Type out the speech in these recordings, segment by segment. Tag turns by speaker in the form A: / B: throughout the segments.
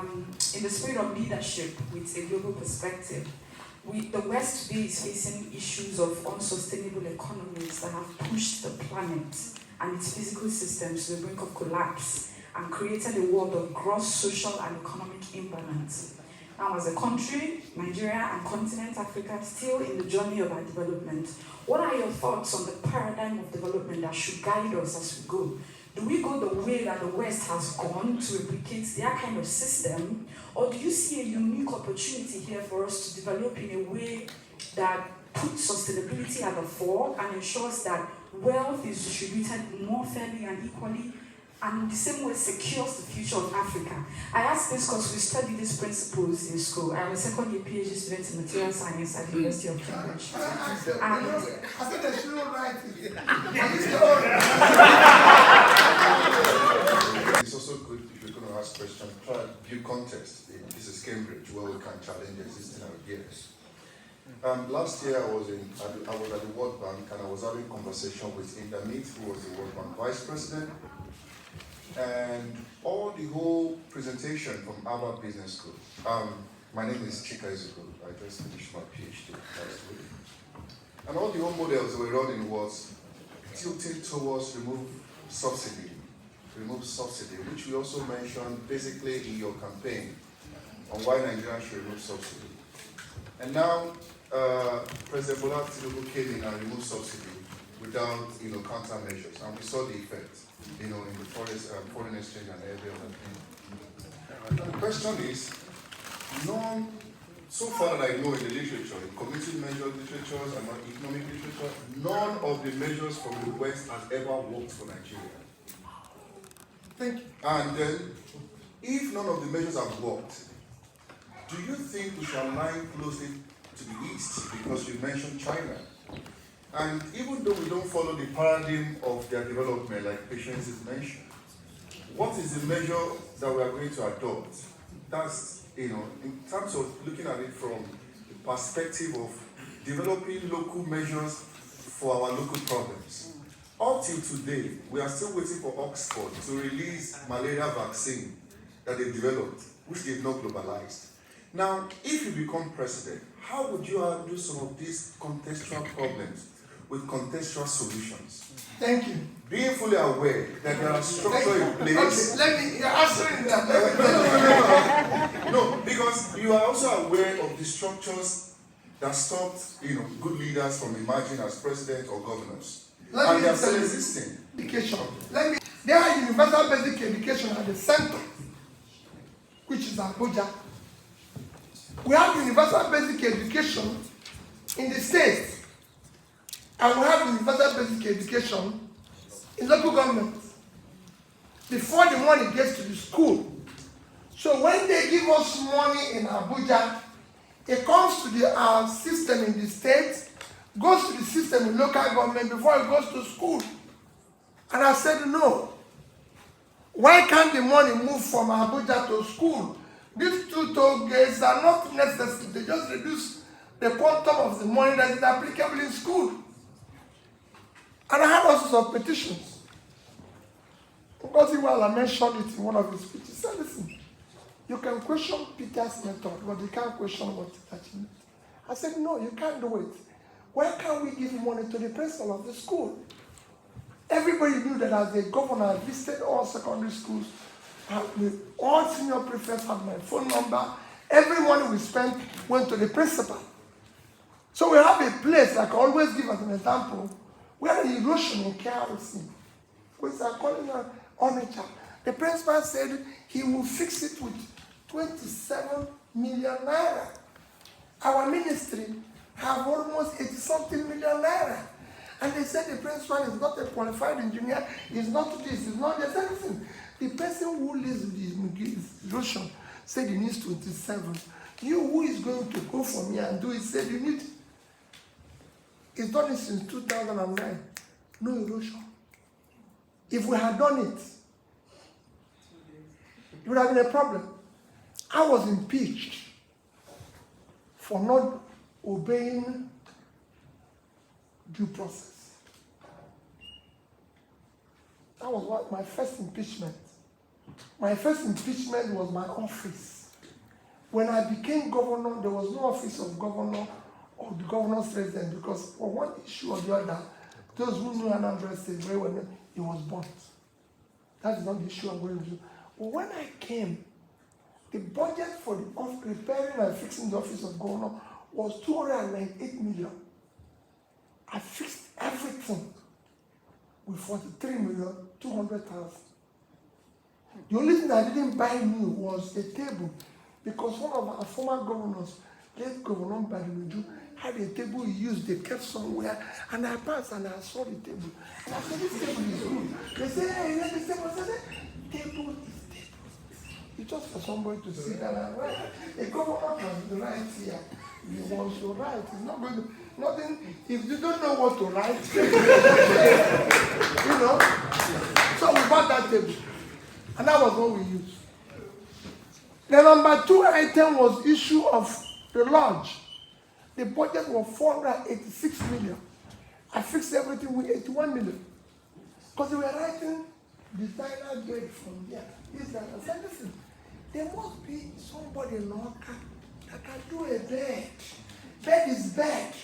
A: in the spirit of leadership with a global perspective, the West today is facing issues of unsustainable economies that have pushed the planet and its physical systems to the brink of collapse and created a world of gross social and economic imbalance. Now, as a country, Nigeria and continent Africa are still in the journey of our development. What are your thoughts on the paradigm of development that should guide us as we go? Do we go the way that the West has gone to replicate their kind of system, or do you see a unique opportunity here for us to develop in a way that puts sustainability at the fore and ensures that wealth is distributed more fairly and equally, and in the same way secures the future of Africa? I ask this because we study these principles in school. I am a second year PhD student in material science at the University of Cambridge.
B: I said there's no right.
C: It's also good if you're going to ask questions, try to view context. This is Cambridge, where we can challenge existing ideas. Last year I was at the World Bank and I was having a conversation with Indamit, who was the World Bank Vice President. And the whole presentation from Harvard Business School. My name is Chika Ezeku. I just finished my PhD last week. And all the whole models we were running was tilted towards remove subsidy, which we also mentioned basically in your campaign on why Nigeria should remove subsidy. And now President Bola Tinubu came in and removed subsidy without countermeasures, and we saw the effect. In the foreign exchange and every other thing. The question is, so far that I know in the literature, in community measure literatures and economic literature, none of the measures from the West has ever worked for Nigeria.
B: Thank you.
C: And then, if none of the measures have worked, do you think we shall align closely to the East? Because you mentioned China. And even though we don't follow the paradigm of their development, like Patience is mentioned, what is the measure that we are going to adopt? That's, in terms of looking at it from the perspective of developing local measures for our local problems. Up till today, we are still waiting for Oxford to release malaria vaccine that they developed, which they've not globalized. Now, if you become president, how would you handle some of these contextual problems with contextual solutions?
B: Thank you.
C: Being fully aware that there are structures in place.
B: Okay, you're answering that.
C: No, because you are also aware of the structures that stopped, good leaders from emerging as president or governors. And they are still existing.
B: Education. There are universal basic education at the center, which is Abuja. We have universal basic education in the states. And we have universal basic education in local governments before the money gets to the school. So when they give us money in Abuja, it comes to our system in the state, goes to the system in local government before it goes to school. And I said, no. Why can't the money move from Abuja to school? These two toll gates are not necessary. They just reduce the quantum of the money that is applicable in school. And I had all sorts of petitions. Because I mentioned it in one of his speeches. He said, listen, you can question Peter's method, but you can't question what Itachi meant. I said, no, you can't do it. Why can't we give money to the principal of the school? Everybody knew that as a governor, I visited all secondary schools. All senior prefects had my phone number. Every money we spent went to the principal. So we have a place, like I always give as an example, where the erosion in KRC, which are calling Onitsha. The principal said he will fix it with 27 million naira. Our ministry have almost 80-something million naira. And they said the principal is not a qualified engineer, he's not this, he's not this, anything. The person who lives with the erosion said he needs 27. You who is going to go for me and do it, said you need. It's done it since 2009. No erosion. If we had done it, it would have been a problem. I was impeached for not obeying due process. That was my first impeachment. My first impeachment was my office. When I became governor, there was no office of governor or the governor's resident because for one issue or the other, those who knew Anambra State very well, it was burnt. That is not the issue I'm going to do. But when I came, the budget for the repairing and fixing the office of governor was 298 million. I fixed everything with 43,200,000. The only thing I didn't buy new was a table because one of our former governors, late Governor Badimeju, had a table he used, they kept somewhere, and I passed and I saw the table. And I said, this table is good. They said, hey, this table. I said, table is table. It's just for somebody to sit down and write. A governor can write here. He wants to write. It's not going to, nothing, if you don't know what to write, you know. So we bought that table. And that was what we used. The number 2 item was issue of the lodge. The budget was 486 million. I fixed everything with 81 million. Because they were writing designer grade from there. I said, listen, there must be somebody in Oka that can do a bed. Bed is bed.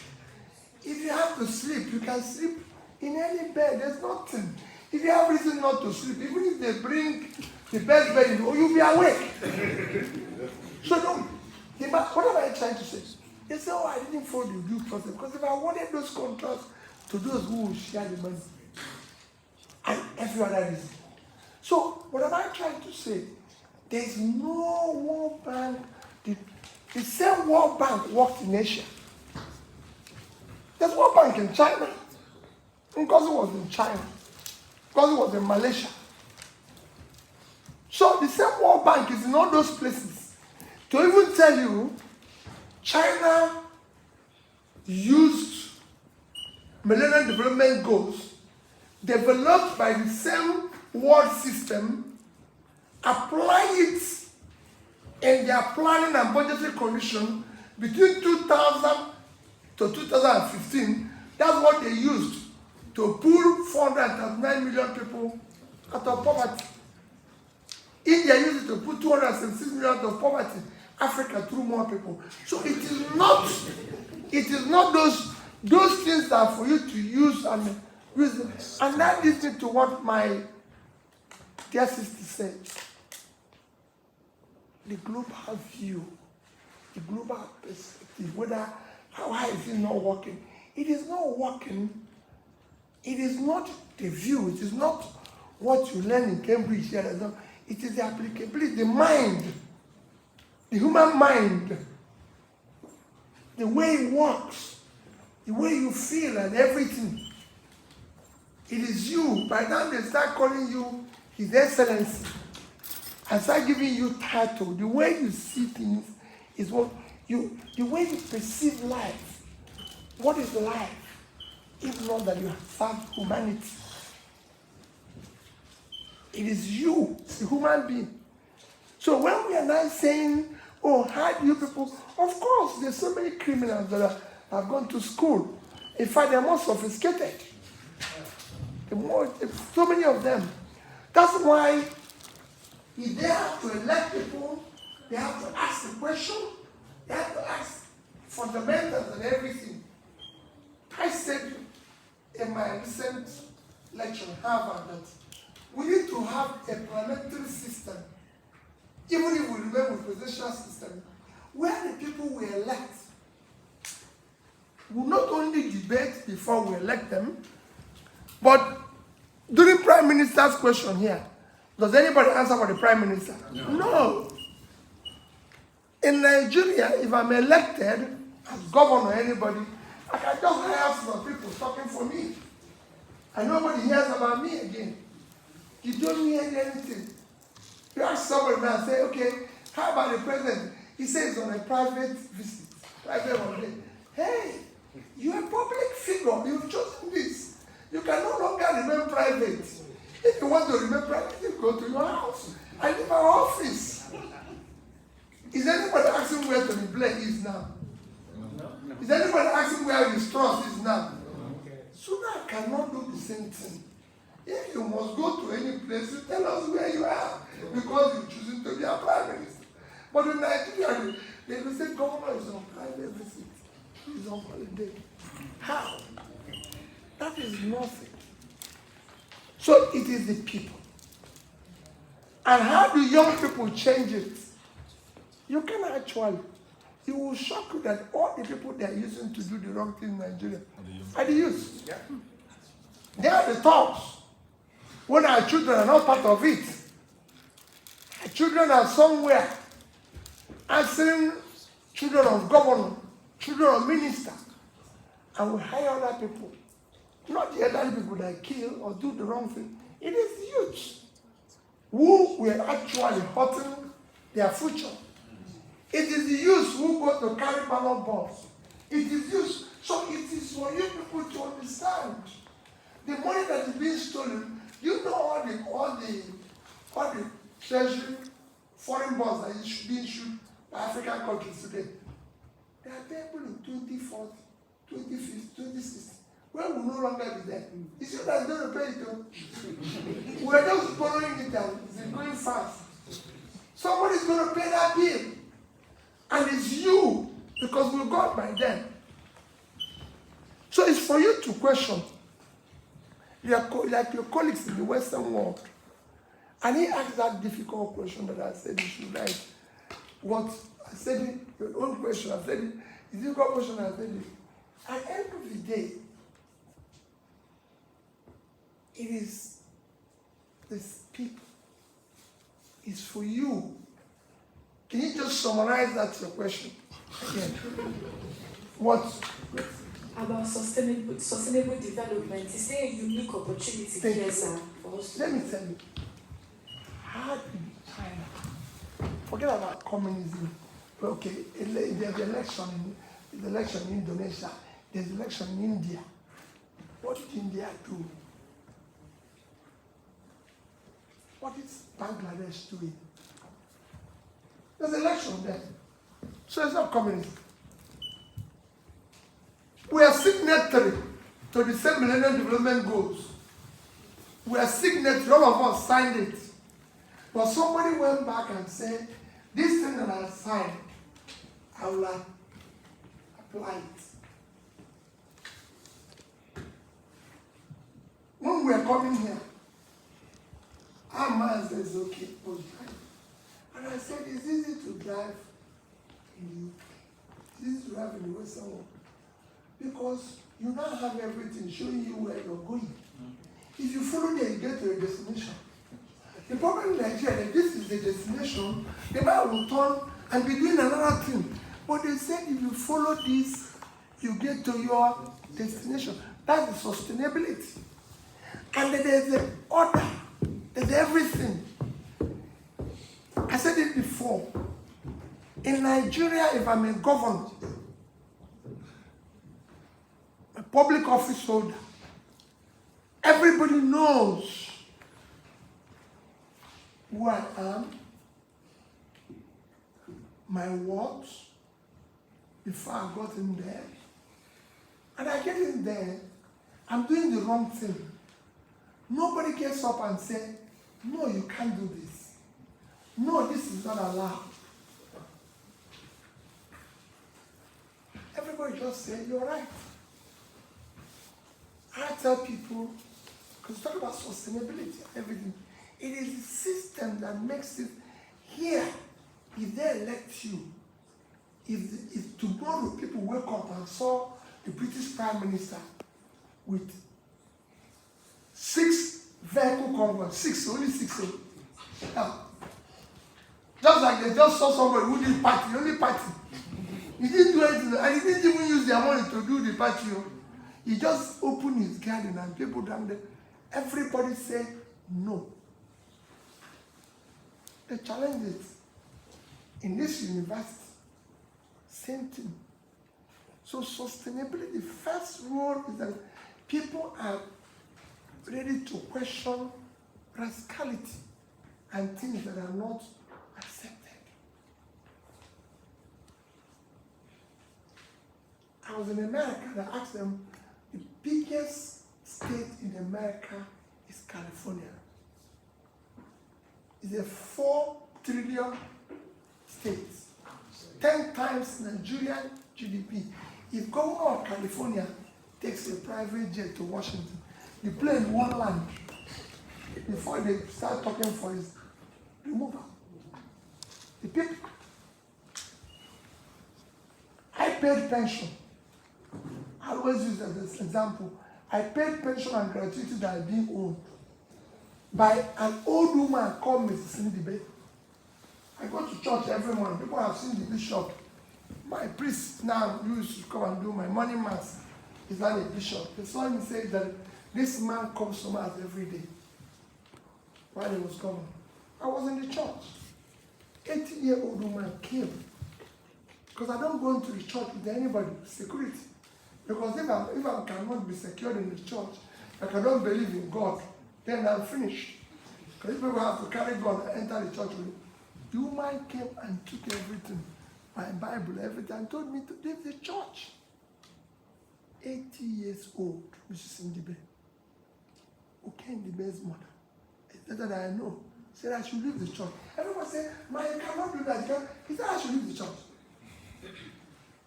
B: If you have to sleep, you can sleep in any bed. There's nothing. If you have reason not to sleep, even if they bring the best bed, you'll be awake. So don't. What am I trying to say? They say, oh, I didn't follow the due process. Because if I wanted those contracts to those who will share the money, and every other reason. So, what am I trying to say? There's no World Bank. The same World Bank worked in Asia. There's World Bank in China. Because it was in China. Because it was in Malaysia. So, the same World Bank is in all those places. To even tell you, China used Millennium Development Goals developed by the same world system, apply it in their planning and budgetary commission between 2000 to 2015. That's what they used to pull 439 million people out of poverty. India used it to put 276 million out of poverty. Africa through more people. So it is not those things that are for you to use and use them. And that leads me to what my dear sister said. The global view, the global perspective, why is it not working? It is not working. It is not the view. It is not what you learn in Cambridge here. It is the applicability, the mind. The human mind, the way it works, the way you feel and everything. It is you. By the time they start calling you His Excellency and start giving you title, the way you see things is the way you perceive life. What is life? If not that you have served humanity. It is you, the human being. So when we are now saying, oh, how do you people? Of course, there's so many criminals that have gone to school. In fact, they're more sophisticated. So many of them. That's why if they have to elect people, they have to ask the question, they have to ask fundamentals and everything. I said in my recent lecture in Harvard that we need to have a parliamentary system, even if we remain with presidential system, where the people we elect will not only debate before we elect them, but during Prime Minister's question here, does anybody answer for the Prime Minister? No. In Nigeria, if I'm elected as governor or anybody, I can just hire some people talking for me. And nobody hears about me again. You don't hear anything. You ask somebody now and say, okay, how about the president? He says on a private visit, private holiday. Hey, you're a public figure. You've chosen this. You can no longer remain private. If you want to remain private, you go to your house. I leave our office. Is anybody asking where Tony Blair is now? No. Is anybody asking where his trust is now? Okay. Sudan cannot do the same thing. If you must go to any place, you tell us where you are. because you're choosing to be a prime minister. But in Nigeria, they will say governor is on private visit. He's on holiday. How? That is nothing. So it is the people. And how do young people change it? You can actually. It will shock you that all the people they are using to do the wrong thing in Nigeria are the youth. Yeah. They are the thugs. When our children are not part of it, our children are somewhere answering children of governor, children of minister, and we hire other people. Not the elderly people that kill or do the wrong thing. It is the youth who were actually hurting their future. It is the youth who go to carry ballot balls. It is youth. So it is for you people to understand. The money that is being stolen, you know all the treasury, foreign bonds that is being issued by African countries today. They are payable in 2040, 2050, 2060. When we no longer be there. It's you that is going to pay it. We are just borrowing it and it's going fast. Somebody is going to pay that bill. And it's you, because we got by them. So it's for you to question, like your colleagues in the Western world. And he asked that difficult question that I said you should write. What I said, your own question, I said, it's a difficult question, I said, at the end of the day, it is this people. It's for you. Can you just summarize that your question again? What?
A: About sustainable development. Is there a unique opportunity here, sir, for us to...
B: Let me tell you. How did China, forget about communism, okay, there's election in Indonesia, there's election in India. What did India do? What is Bangladesh doing? There's election there. So it's not communism. We are signatory to the same Millennium Development Goals. We are signatory, all of us signed it. But somebody went back and said, this thing that I signed, I will apply it. When we are coming here, our man says, okay, we'll drive. And I said, it's easy to drive in the UK. It's easy to drive in the Western world. Because you now have everything showing you where you're going. If you follow there, you get to a destination. The problem in Nigeria, if this is the destination, the man will turn and be doing another thing. But they said if you follow this, you get to your destination. That's the sustainability. And then there's the order. There's everything. I said it before. In Nigeria, if I'm a governor, a public office holder, everybody knows who I am, my words, before I got in there. And I get in there, I'm doing the wrong thing. Nobody gets up and says, no, you can't do this. No, this is not allowed. Everybody just says, you're right. I tell people, because talk about sustainability and everything, it is the system that makes it here. If they elect you, if tomorrow people wake up and saw the British Prime Minister with 6 vehicle convoys, only 6. Just like they just saw somebody who did party, only party. He didn't do anything, and he didn't even use their money to do the party. He just opened his garden and people down there, everybody said no. They challenged it. In this university, same thing. So sustainability, the first rule is that people are ready to question rascality and things that are not accepted. I was in America and I asked them, the biggest state in America is California. is a 4 trillion state, 10 times Nigerian GDP. If governor of California takes a private jet to Washington, the plane won't land before they start talking for his removal. The people. I paid pension. I always use as an example. I paid pension and gratuity that are being owed by an old woman called Mrs. Ndibe. I go to church every morning. People have seen the bishop. My priest now used to come and do my morning mass. He's not a bishop. They saw him say that this man comes to mass every day. While he was coming, I was in the church. 80-year-old woman came. Because I don't go into the church with anybody, security. Because if I cannot be secured in the church, like I don't believe in God, then I'm finished. Because if people have to carry God and enter the church with me. The woman came and took everything, my Bible, everything, and told me to leave the church. 80 years old, Mrs. Ndibe. Okay, Ndibe's mother. It's better than I know. Said I should leave the church. Everyone said, "Man, you cannot do that." He said I should leave the church.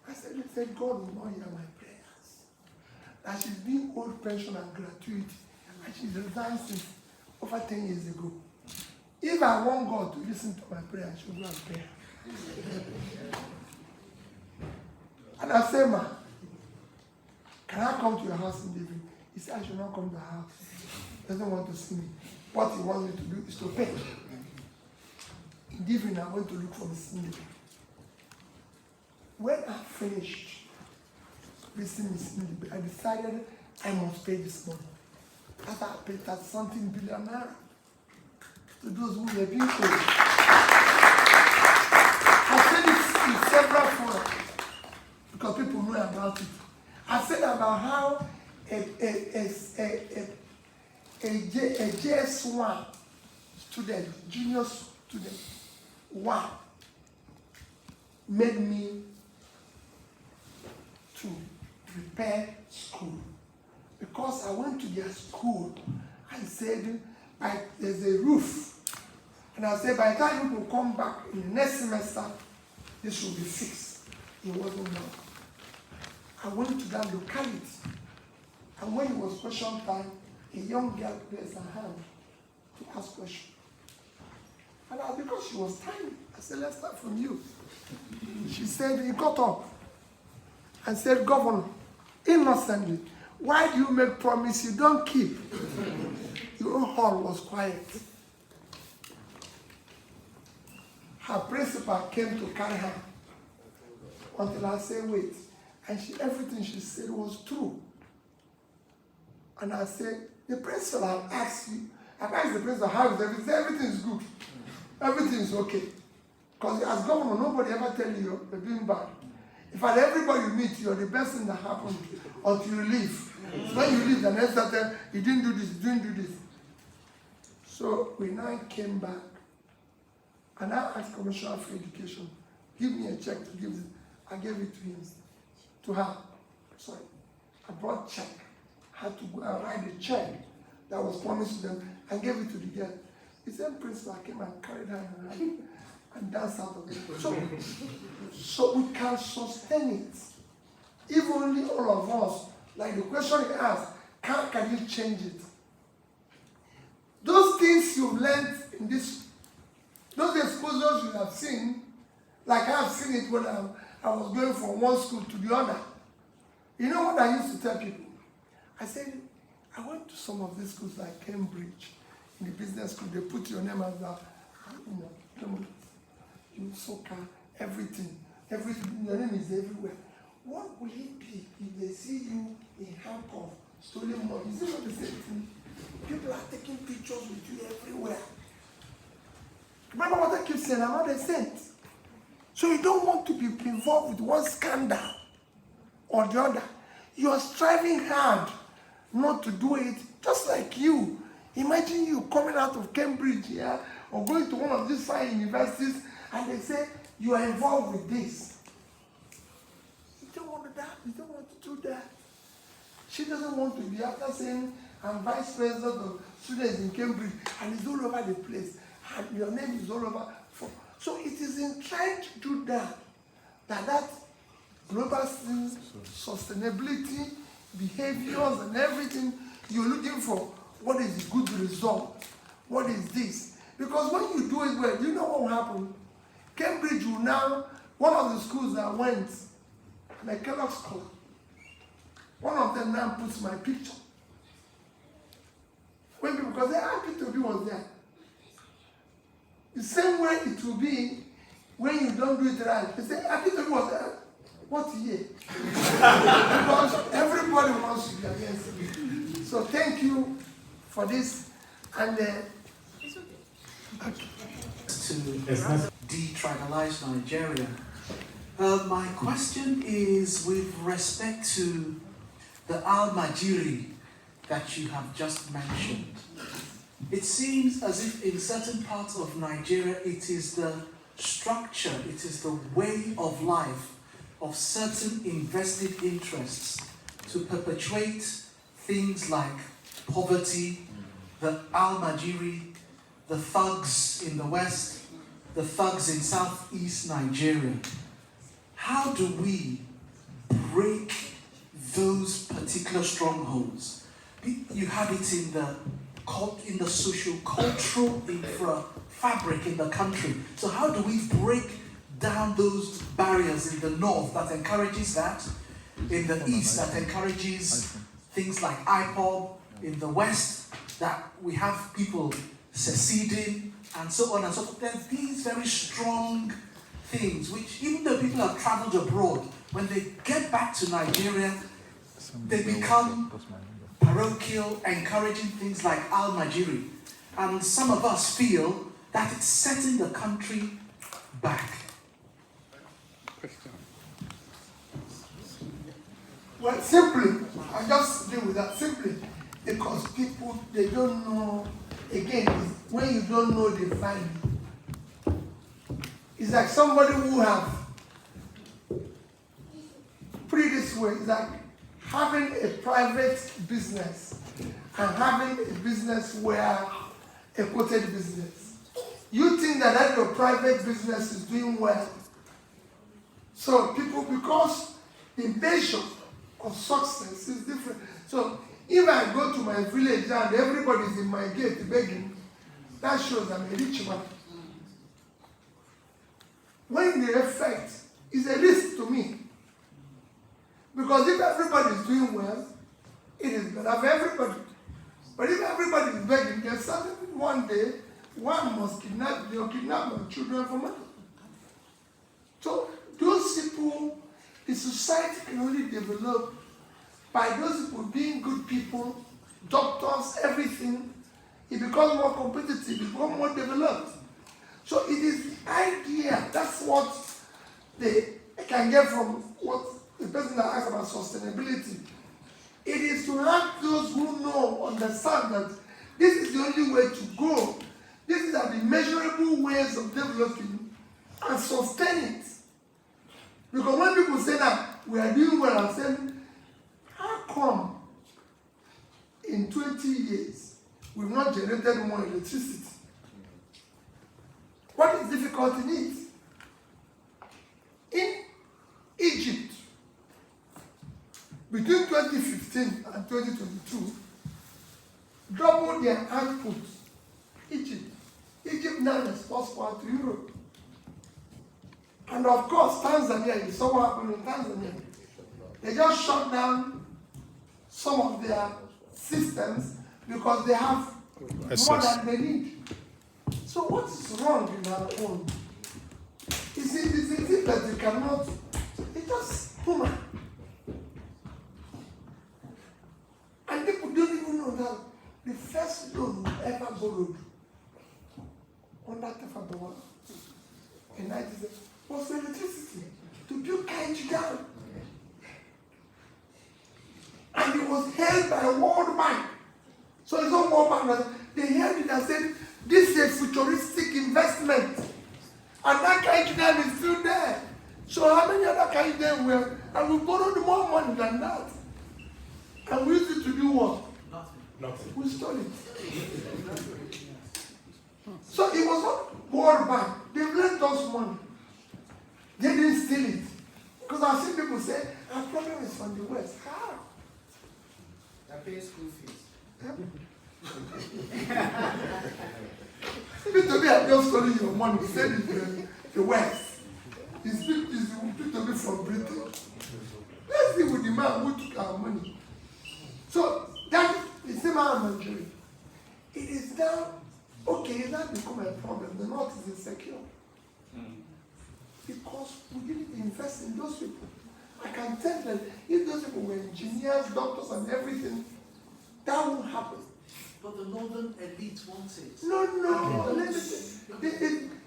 B: I said, God will not hear my prayers. That she's being owed pension and gratuity. And she's resigned since over 10 years ago. If I want God to listen to my prayer, I should go and pray. And I said, "Ma, can I come to your house in the evening?" He said, "I should not come to the house. He doesn't want to see me. What he wants me to do is to pay." In the evening, I went to look for Mrs. Ndibe. When I finished visiting Mrs. Ndibe, I decided I must pay this money. After I paid that something billion naira to those who were being paid. I said it in several forums because people know about it. I said about how a JS1 student, junior student, made me to prepare school. Because I went to their school and said, there's a roof. And I said, by the time you will come back in the next semester, this will be fixed. It wasn't done. I went to that locality. And when it was question time, a young girl raised her hand to ask questions. And because she was tiny, I said, let's start from you. She said, he got up and said, "Governor, innocently, why do you make promise you don't keep?" Your hall was quiet. Her principal came to carry her until I said, "Wait." And everything she said was true. And I said, "The principal had asked you." I asked the principal, "How is everything?" He said, "Everything is good. Everything is okay." Because as governor, nobody ever tell you you're doing bad. In fact, everybody you meet, you're the best thing that happened until you leave. So when you leave, the next time, you didn't do this, you didn't do this. So we now came back, and I asked Commissioner for Education, give me a check to give it. I gave it to him, to her. Sorry. I brought check. I had to go and write the check that was promised to them and gave it to the girl. The same principal came and carried her in her hand and danced out of it. So we can sustain it. If only all of us, like the question he asked, can you change it? Those things you've learned in this, those exposures you have seen, like I have seen it when I was going from one school to the other. You know what I used to tell people? I said, I went to some of these schools like Cambridge, in the business school, they put your name as that, you soccer, everything, your name is everywhere. What will it be if they see you in handcuffs, stolen money? Is it not the same thing? People are taking pictures with you everywhere. Remember what I keep saying, I'm not a saint. So you don't want to be involved with one scandal or the other. You are striving hard not to do it, just like you. Imagine you coming out of Cambridge here or going to one of these fine universities and they say you are involved with this. You don't want to that. You don't want to do that. She doesn't want to be after saying I'm vice president of students in Cambridge and it's all over the place. and your name is all over. So it is in trying to do that that global sustainability, behaviors and everything, you're looking for what is the good result, what is this. Because when you do it well, you know what will happen? Cambridge will now, one of the schools that went, McKellar School, one of them now puts my picture. When people, because they happy to be was there. The same way it will be when you don't do it right. They say, happy to be was there. What year? Because everybody wants to be against it. So thank you for this. And
D: to detribalize Nigeria. My question is with respect to the Al-Majiri that you have just mentioned. It seems as if in certain parts of Nigeria it is the structure, it is the way of life of certain invested interests to perpetuate things like poverty, the Al-Majiri, the thugs in the West, the thugs in Southeast Nigeria. How do we break those particular strongholds? You have it in the social-cultural fabric in the country. So how do we break down those barriers in the north that encourages that, in the east that encourages things like IPOB, in the west that we have people seceding, and so on and so forth? There's these very strong things which, even though people have traveled abroad, when they get back to Nigeria, they become parochial, encouraging things like Al-Majiri. And some of us feel that it's setting the country back.
B: well, simply, I just deal with that simply because people, they don't know, again, when you don't know the value. It's like somebody who have, put it this way, it's like having a private business and having a business where a quoted business. You think that your private business is doing well. So people, because the measure of success is different. So if I go to my village and everybody's in my gate begging, that shows I'm a rich man. When the effect is a risk to me. Because if everybody is doing well, it is better for everybody. But if everybody is begging, then suddenly one day, one must kidnap my children for money. So those people, the society can only develop by those people being good people, doctors, everything. It becomes more competitive, it becomes more developed. So it is the idea, that's what they can get from what the person that asks about sustainability. It is to have those who know, understand that this is the only way to go. These are the measurable ways of developing and sustain it. Because when people say that we are doing well, I'm saying, how come in 20 years we've not generated more electricity? What is difficult in it? In Egypt, between 2015 and 2022, doubled their output. Egypt now exports power to Europe. And of course, Tanzania, you saw what happened in Tanzania. They just shut down some of their systems because they have more than they need. So what is wrong in our own? Is it that they cannot, it's just human. And people don't even know that the first loan we ever borrowed under Tefabawa in 1990 was for electricity to build Kaiji Dam. And it was held by World Bank. So it's not World Bank, they held it and said, this is a futuristic investment. And that Kaiji Dam is still there. So how many other Kaiji Dam were? And we borrowed more money than that. And we used it to do what?
D: Nothing.
B: We stole it. So it was not World Bank. They lent us money. They didn't steal it. Because I see people say, our problem is from the West. How?
D: They pay school fees.
B: Speak to me, I'm just stolen your money. Send it to the West. You speak to me from Britain. Let's deal with the man who took our money. So that is the man of Nigeria. It is now, okay, it's not become a problem. The North is insecure. Because we didn't invest in those people. I can tell that if those people were engineers, doctors, and everything, that won't happen.
D: But the northern elite wants it.
B: No.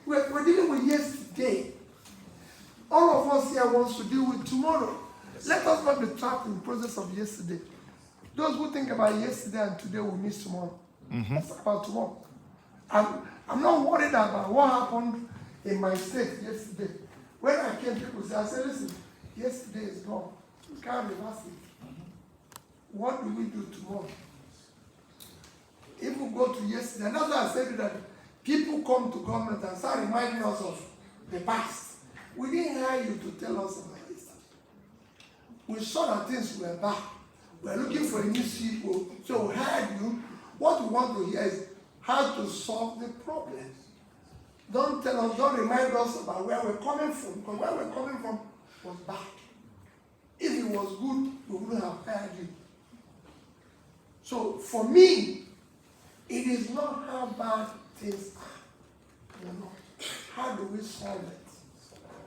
B: We're dealing with yesterday. All of us here wants to deal with tomorrow. Let us not be trapped in the process of yesterday. Those who think about yesterday and today will miss tomorrow. Let's talk about tomorrow. I'm not worried about what happened in my state yesterday. When I came, people said, I said, listen, yesterday is gone. We can't reverse it. What do we do tomorrow? If we go to yesterday, and that's why I said that people come to government and start reminding us of the past. We didn't hire you to tell us about this. We saw that things were bad. We're looking for a new CEO, so we hired you. What we want to hear is how to solve the problem. Don't tell us, don't remind us about where we're coming from, because where we're coming from was bad. If it was good, we wouldn't have hired you. So for me, it is not how bad things are. No. How do we solve it?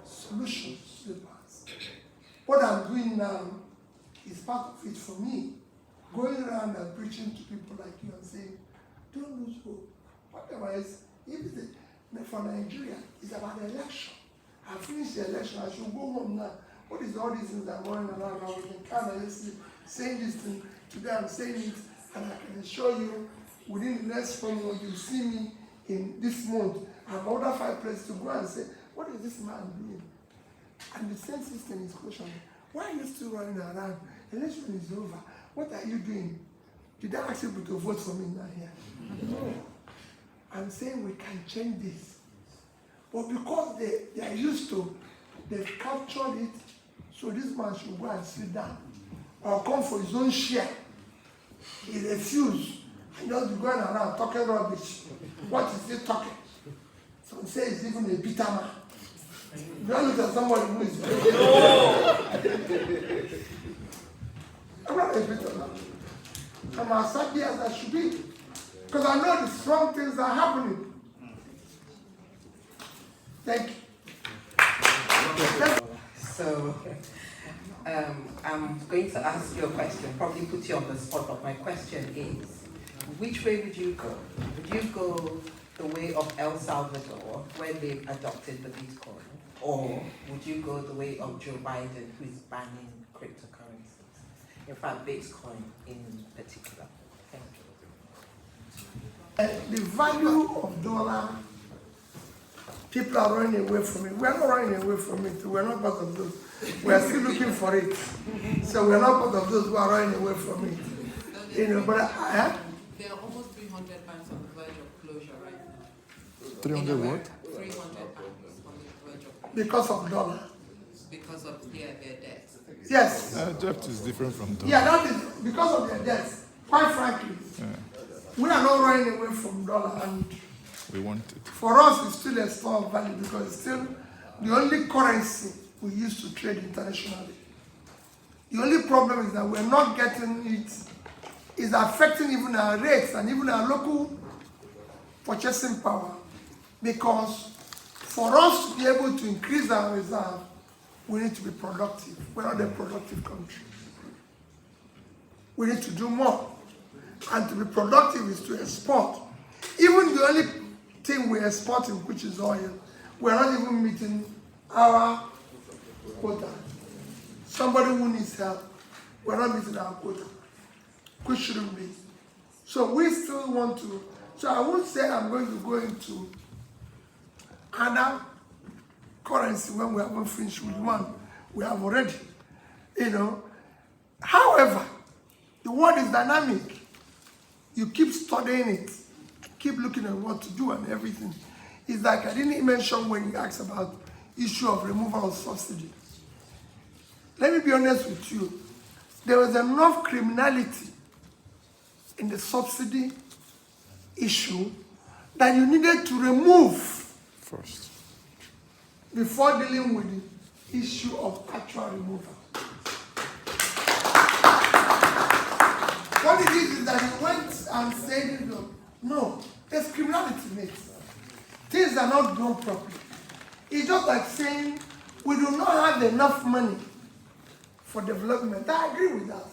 B: Solutions, slippers. What I'm doing now is part of it for me. Going around and preaching to people like you and saying, don't lose hope. Otherwise, if it's for Nigeria, it's about the election. I finished the election, I should go home now. What is all these things that are going around? I was in Canada yesterday saying this thing. Today I'm saying it, and I can assure you, within the next 4 months, you see me in this month. I have other 5 places to go and say, what is this man doing? And the same system is questioning, why are you still running around? Election is over. What are you doing? Did I ask people to vote for me now here? No. I'm saying we can change this. But because they are used to, they've captured it, so this man should go and sit down or come for his own share. He refused. And just be going around talking rubbish. What is he talking? Some say he's even a bitter man. You don't look at somebody who is I'm not a bitter man. I'm as happy as I should be. Because I know the strong things are happening. Thank you.
E: So, I'm going to ask you a question, probably put you on the spot, but my question is, which way would you go? Would you go the way of El Salvador, where they've adopted the Bitcoin? Or would you go the way of Joe Biden, who is banning cryptocurrencies? In fact, Bitcoin in particular. Thank you.
B: The value of dollar, people are running away from it. We are not running away from it. We are not part of those. We are still looking for it. So we are not part of those who are running away from it. You know, but
F: there are almost 300 banks on the verge of closure right now.
G: 300 what?
F: 300 banks on the verge of closure.
B: because of dollar.
F: Because of their debts.
B: Yes.
G: Debt is different from dollar.
B: Yeah, that is because of their debts. Quite frankly, we are not running away from dollar, and
G: We want it.
B: for us it's still a store of value because it's still the only currency we use to trade internationally. The only problem is that we're not getting it. It's affecting even our rates and even our local purchasing power, because for us to be able to increase our reserve, we need to be productive. We're not a productive country. We need to do more. And to be productive is to export. Even the only thing we're exporting, which is oil, we're not even meeting our quota. Somebody who needs help, we're not meeting our quota, which shouldn't be. So we still want to, so I won't say I'm going to go into other currency when we haven't finished with one we have already, you know. However, the world is dynamic. You keep studying it. keep looking at what to do and everything. It's like I didn't mention when you asked about issue of removal of subsidy. Let me be honest with you. There was enough criminality in the subsidy issue that you needed to remove
G: First.
B: before dealing with the issue of actual removal. What it is that he went and said, no, there's criminality in it. Things are not done properly. It's just like saying we do not have enough money for development. I agree with that.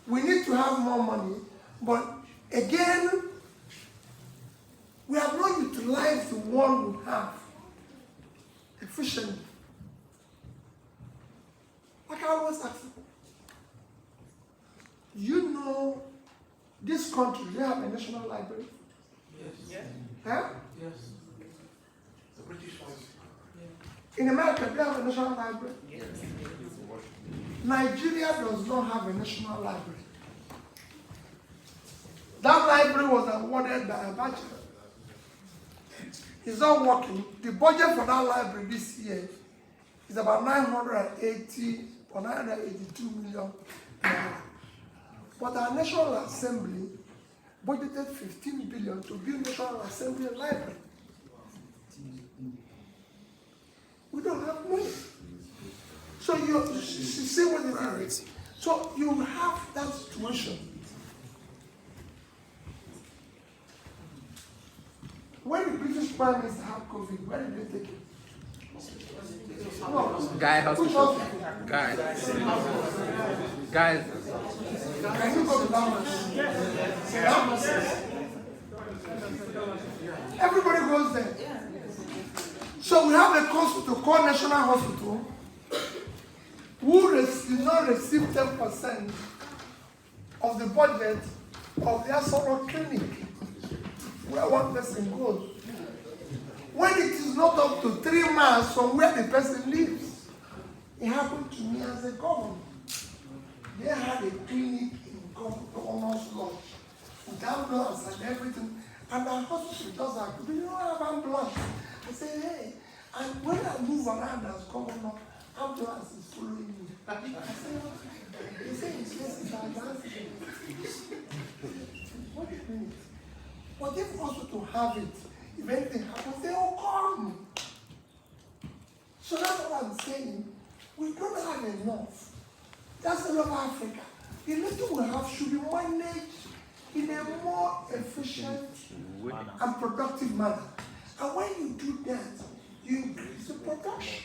B: We need to have more money, but again, we have not utilized the one we have efficiently. Like I always ask, you know, this country, do they have a national library?
D: Yes.
B: Huh?
D: Yes. The British one.
B: In America, do they have a national library?
D: Yes.
B: Nigeria does not have a national library. That library was awarded by a bachelor. It's not working. The budget for that library this year is about 980 or 982 million naira. But our National Assembly budgeted 15 billion to build National Assembly library. We don't have money. So you see what it is. So you have that situation. When the British Prime Minister had COVID, where did they take him? No.
H: Guy hospital. Guy. Guy.
B: Can you go to that one? Everybody goes there. So we have a hospital called National Hospital who did not receive 10% of the budget of their solo clinic where one person goes. When it is not up to 3 miles from where the person lives. It happened to me as a governor. They had a clinic in Governor's Lodge with ambulance and everything. And the hospital does that. Do you not have ambulance? I say, hey. And when I move around as governor, ambulance is following me. I say, okay. They say it's less than advanced. What do you mean? But if also to have it, if anything happens, they all come. So that's what I'm saying. We don't have enough. That's all of Africa. The little we have should be managed in a more efficient and productive manner. And when you do that, you increase the production.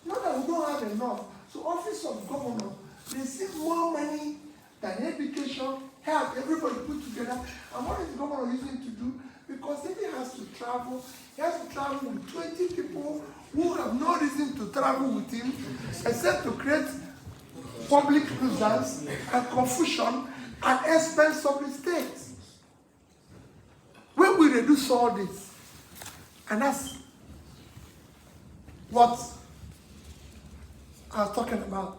B: Not that we don't have enough. So Office of Governor receive more money than education, health, everybody put together. And what is the governor using to do? Because if he has to travel with 20 people who have no reason to travel with him, except to create public nuisance and confusion at expense of the state. When we reduce all this, and that's what I was talking about,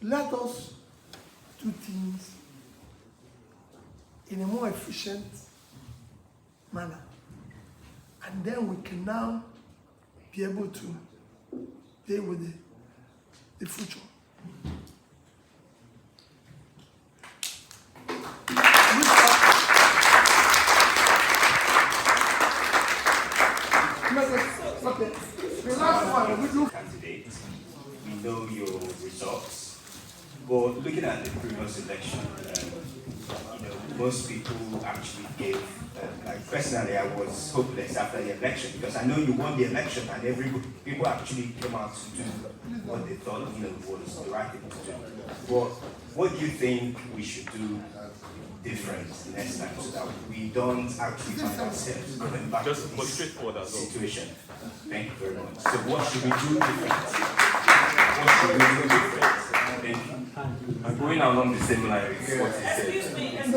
B: let us do things in a more efficient manner. And then we can now be able to deal with the future. Okay. The last one, we do.
I: Candidates. We know your results. But looking at the previous election, most people actually gave, like personally, I was hopeless after the election because I know you won the election and people actually came out to do what they thought was the right thing to do. But what do you think we should do different next time so that we don't actually find ourselves going back to this situation? Thank you very much. So what should we do different? What should we do different? Thank you. I'm going along the same line with what he said. In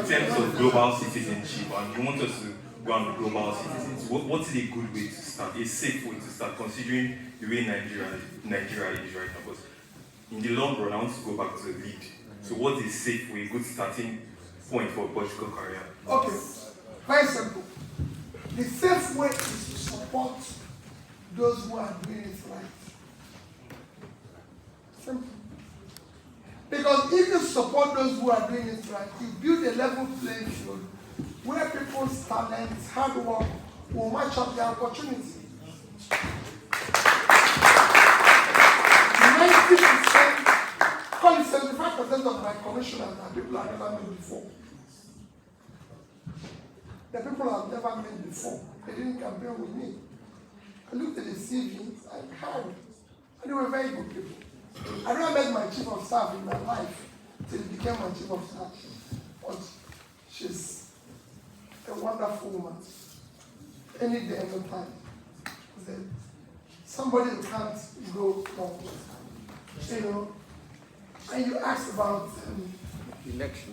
I: terms of global citizenship, and you want us to go on the global citizens, what is a good way to start, a safe way to start, considering the way Nigeria is right now? Because in the long run, I want to go back to the lead. So what is a safe way, good starting point for political career.
B: Okay, very simple. The safe way is to support those who are doing it right. Simple. Because if you support those who are doing it right, you build a level playing field where people's talents, hard work will match up their opportunity. 90%, call it 75% of my commissioners are people I've never met before. The people I've never met before, they didn't campaign with me. I looked at the CVs and hired, and they were very good people. I never met my chief of staff in my life till he became my chief of staff. But she's a wonderful woman. Any day, every time. Somebody who can't go wrong. You know, and you ask about election.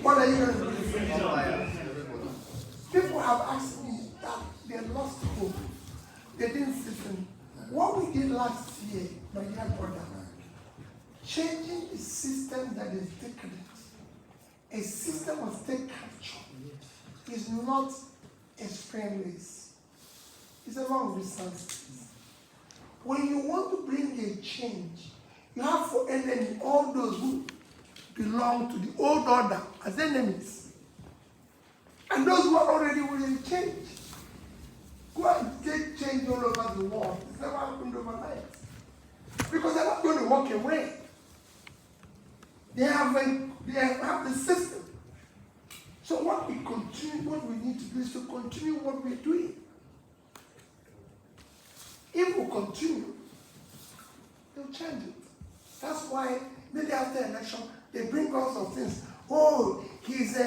B: What are you going to do? People have asked me that they lost hope. They didn't sit in. What we did last year, my dear brother, changing a system that is decadent, a system of state capture, is not a sprint race. It's a long distance. When you want to bring a change, you have for enemy all those who belong to the old order as enemies. And those who are already willing to change. Go and take change all over the world. It's never happened overnight. Because they're not going to walk away. They have the system. So what we need to do is to continue what we're doing. If we continue, they'll change it. That's why maybe after election, they bring all sorts of things. Oh, he's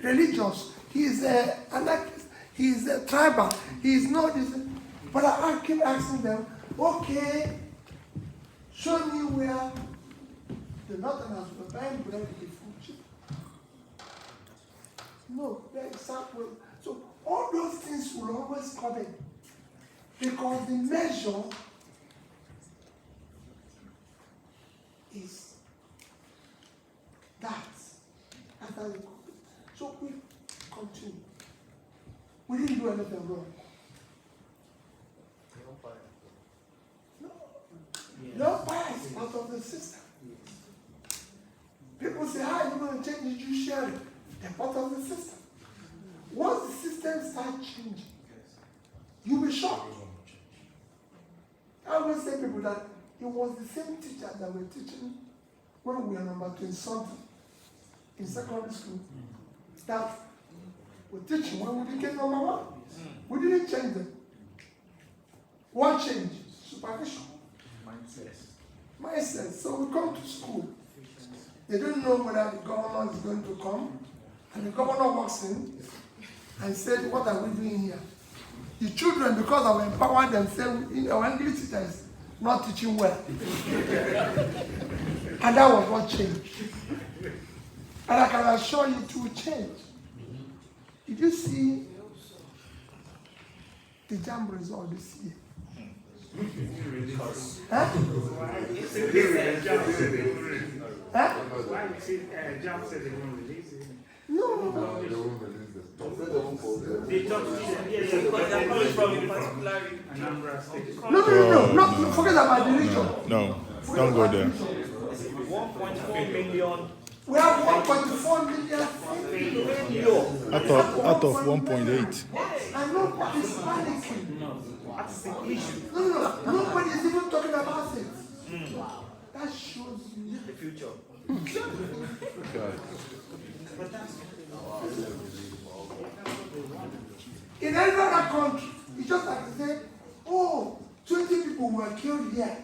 B: religious, he's anarchist, he's tribal, he's not this. But I keep asking them, okay, show me where the northerners were buying bread with food cheap. No, very simple. So all those things will always come in. Because the measure is that. That's how you call it. So we continue. We didn't do anything wrong. No. No bias is part of the system. People say, how are you going to change the judiciary? They're part of the system. Once the system starts changing, you'll be shocked. I always say to people that it was the same teacher that were teaching when we were number 20-something in secondary school that were teaching when we became number 1. We didn't change them. One change, supervision. Mindset. So we come to school. They don't know whether the governor is going to come. And the governor walks in and said, what are we doing here? The children, because I will empower them, say, our English teacher is not teaching well. And that was what changed. And I can assure you it will change. Did you see the JAMB result this year? Huh? Huh?
J: Why you see JAMB said they won't release it?
B: No.
J: They
B: No, forget about the region.
G: No, don't go there.
I: 1.4 million.
B: We have 1.4 million.
G: Out of 1.8.
B: And nobody's panicking. No, nobody is even talking about it. That shows you
I: The future.
B: In any other country, it's just like they say, oh, 20 people were killed here.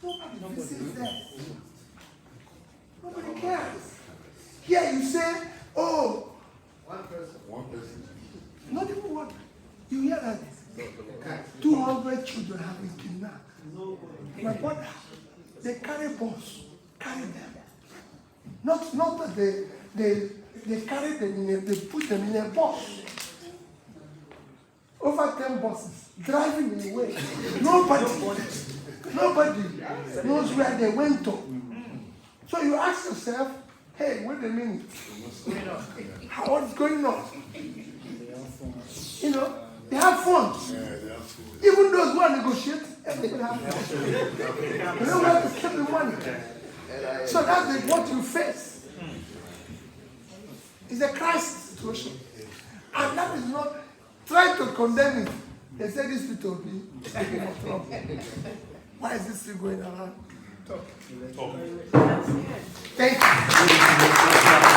B: Nobody visits them. Nobody cares. Here you say, oh, one person. Not even one. You hear that 200 children have been kidnapped. My brother, they carry bus, carry them. Not that they carry them, they put them in a bus. Over 10 buses, driving away. Nobody knows where they went to. So you ask yourself, Hey, wait a minute. What's going on? You know, they have fun. Even those who are negotiating, everybody have fun. You know where to keep the money. So that's what you face. It's a crisis situation. And that is not trying to condemn it. They say this people will be taking more trouble. Why is this still going around? Thank you.